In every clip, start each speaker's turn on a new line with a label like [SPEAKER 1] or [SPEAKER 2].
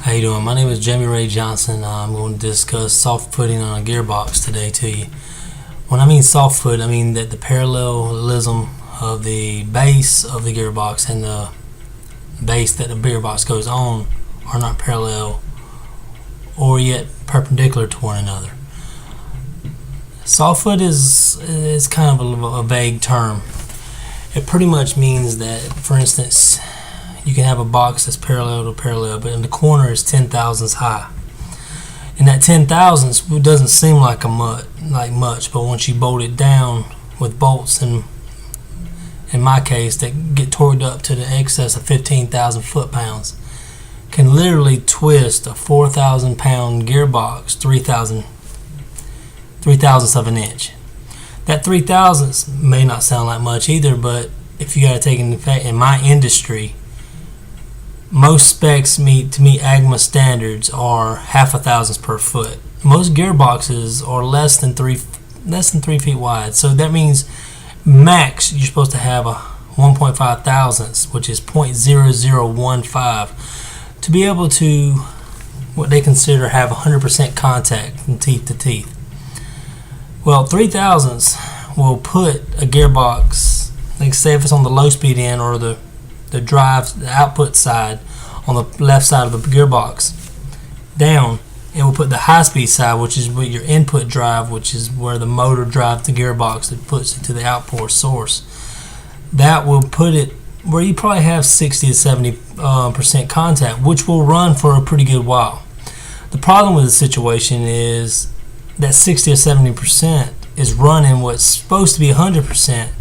[SPEAKER 1] How you doing? My name is Jamie Ray Johnson. I'm going to discuss soft footing on a gearbox today to you. When I mean soft foot, I mean that the parallelism of the base of the gearbox and the base that the gearbox goes on are not parallel or yet perpendicular to one another. Soft foot is kind of a vague term. It pretty much means that, for instance, you can have a box that's parallel to parallel, but in the corner is 10 thousandths high. And that 10 thousandths doesn't seem like much, but once you bolt it down with bolts, and in my case, that get torqued up to the excess of 15,000 foot-pounds, can literally twist a 4,000 pound gearbox 3/1000ths of an inch. That 3/1000ths may not sound like much either, but if you got to take into effect, in my industry, most specs to meet AGMA standards are 0.5 thousandths per foot. Most gearboxes are less than 3 feet wide, so that means max you're supposed to have a 1.5 thousandths, which is 0.0015, to be able to what they consider have 100% contact from teeth to teeth. Well, 3/1000ths will put a gearbox, like say if it's on the low speed end or the output side on the left side of the gearbox down, it will put the high speed side, which is with your input drive, which is where the motor drives the gearbox that puts it to the output source. That will put it where you probably have 60 to 70% contact, which will run for a pretty good while. The problem with the situation is that 60 or 70% is running what's supposed to be 100%.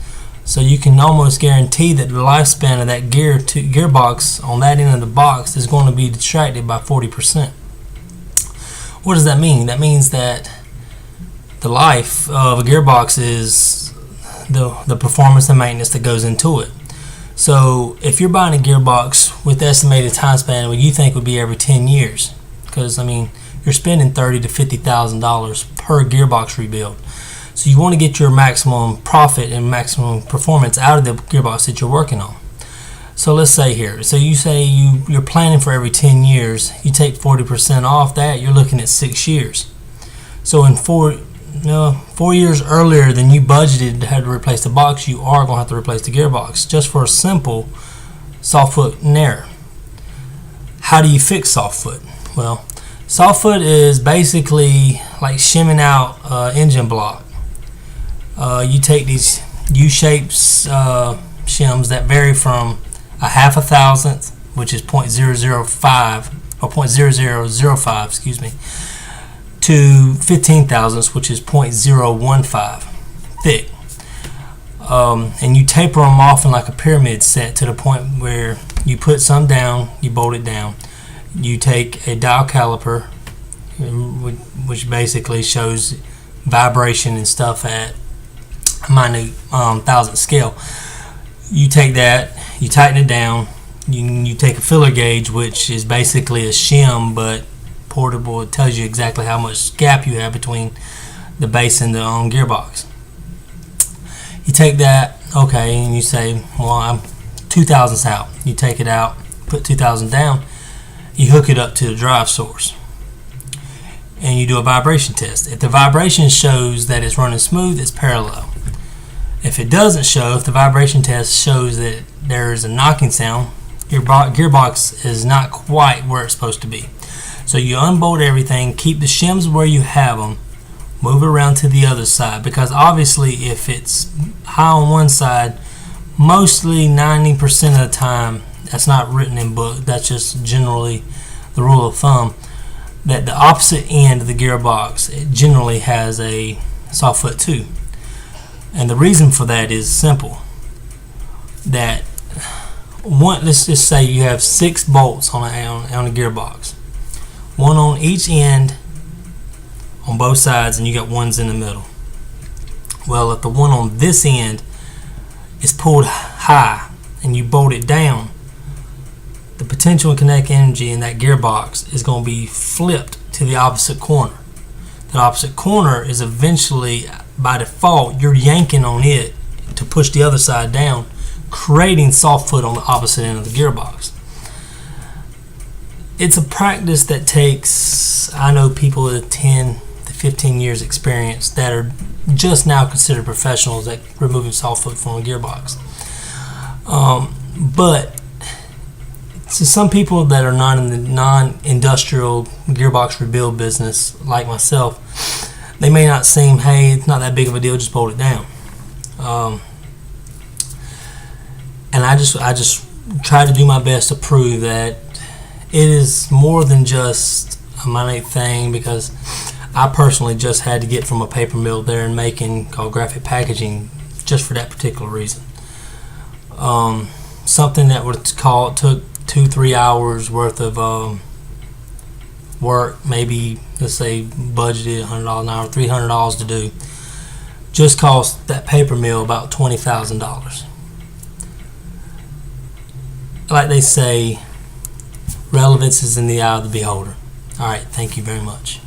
[SPEAKER 1] So you can almost guarantee that the lifespan of that gearbox on that end of the box is going to be detracted by 40%. What does that mean? That means that the life of a gearbox is the performance and maintenance that goes into it. So if you're buying a gearbox with the estimated time span, what you think would be every 10 years, because I mean you're spending $30,000 to $50,000 per gearbox rebuild. So you want to get your maximum profit and maximum performance out of the gearbox that you're working on. So let's say here, so you say you're planning for every 10 years, you take 40% off that, you're looking at 6 years. So in 4 years earlier than you budgeted to have to replace the box, you are going to have to replace the gearbox, just for a simple soft foot error. How do you fix soft foot? Well, soft foot is basically like shimming out engine block. You take these U-shaped shims that vary from a 0.5 thousandth, which is 0.005 or 0.0005, excuse me, to 15 thousandths, which is 0.015 thick. And you taper them off in like a pyramid set to the point where you put some down, you bolt it down. You take a dial caliper, which basically shows vibration and stuff at minute thousandth scale. You take that, you tighten it down, you take a filler gauge, which is basically a shim but portable. It tells you exactly how much gap you have between the base and the gearbox. You take that, okay, and you say, well, I'm 2 thousandths out. You take it out, put 2,000 down, you hook it up to the drive source, and you do a vibration test. If the vibration shows that it's running smooth, it's parallel. If it doesn't show, if the vibration test shows that there is a knocking sound, your gearbox is not quite where it's supposed to be. So you unbolt everything, keep the shims where you have them, move it around to the other side, because obviously if it's high on one side, mostly 90% of the time, that's not written in book, that's just generally the rule of thumb, that the opposite end of the gearbox, it generally has a soft foot too. And the reason for that is simple. That let's just say you have 6 bolts on a gearbox, one on each end on both sides, and you got ones in the middle. Well, if the one on this end is pulled high and you bolt it down, the potential and kinetic energy in that gearbox is going to be flipped to the opposite corner. The opposite corner is eventually, by default, you're yanking on it to push the other side down, creating soft foot on the opposite end of the gearbox. it's a practice that takes, I know people with 10 to 15 years experience that are just now considered professionals at removing softwood from a gearbox. But to some people that are not in the non-industrial gearbox rebuild business, like myself, they may not seem, hey, it's not that big of a deal, just bolt it down. And I just try to do my best to prove that it is more than just a minute thing, because I personally just had to get from a paper mill there in Macon called Graphic Packaging just for that particular reason. Something that would took 2-3 hours worth of work, maybe let's say budgeted $100 an hour, $300 to do, just cost that paper mill about $20,000. Like they say, relevance is in the eye of the beholder. All right, thank you very much.